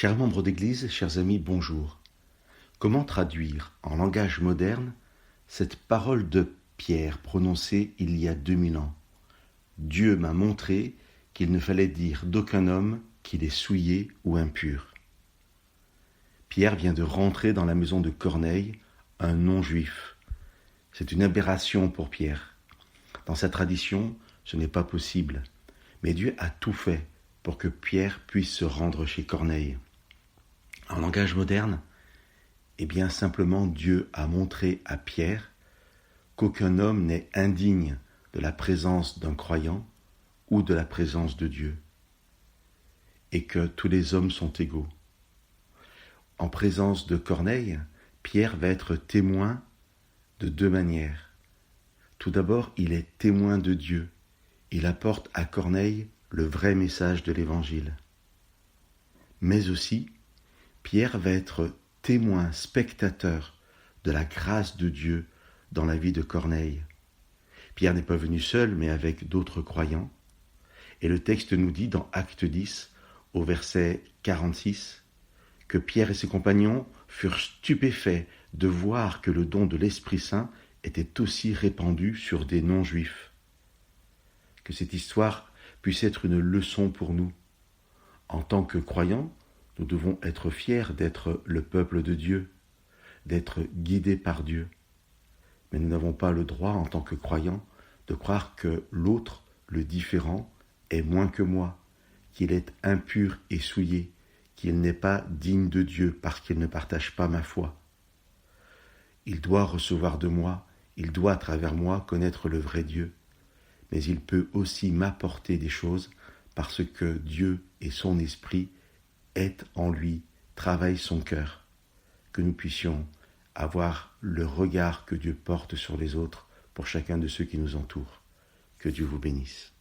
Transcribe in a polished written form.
Chers membres d'Église, chers amis, bonjour. Comment traduire en langage moderne cette parole de Pierre prononcée il y a 2000 ans? Dieu m'a montré qu'il ne fallait dire d'aucun homme qu'il est souillé ou impur. Pierre vient de rentrer dans la maison de Corneille, un non-juif. C'est une aberration pour Pierre. Dans sa tradition, ce n'est pas possible. Mais Dieu a tout fait pour que Pierre puisse se rendre chez Corneille. En langage moderne, bien simplement Dieu a montré à Pierre qu'aucun homme n'est indigne de la présence d'un croyant ou de la présence de Dieu, et que tous les hommes sont égaux. En présence de Corneille, Pierre va être témoin de deux manières. Tout d'abord, il est témoin de Dieu. Il apporte à Corneille le vrai message de l'Évangile. Mais aussi, Pierre va être témoin, spectateur de la grâce de Dieu dans la vie de Corneille. Pierre n'est pas venu seul, mais avec d'autres croyants. Et le texte nous dit dans Acte 10, au verset 46, que Pierre et ses compagnons furent stupéfaits de voir que le don de l'Esprit Saint était aussi répandu sur des non-juifs. Que cette histoire puisse être une leçon pour nous. En tant que croyants, nous devons être fiers d'être le peuple de Dieu, d'être guidés par Dieu. Mais nous n'avons pas le droit, en tant que croyants, de croire que l'autre, le différent, est moins que moi, qu'il est impur et souillé, qu'il n'est pas digne de Dieu parce qu'il ne partage pas ma foi. Il doit recevoir de moi, il doit à travers moi connaître le vrai Dieu, mais il peut aussi m'apporter des choses parce que Dieu et son esprit est en lui, travaille son cœur, que nous puissions avoir le regard que Dieu porte sur les autres pour chacun de ceux qui nous entourent. Que Dieu vous bénisse.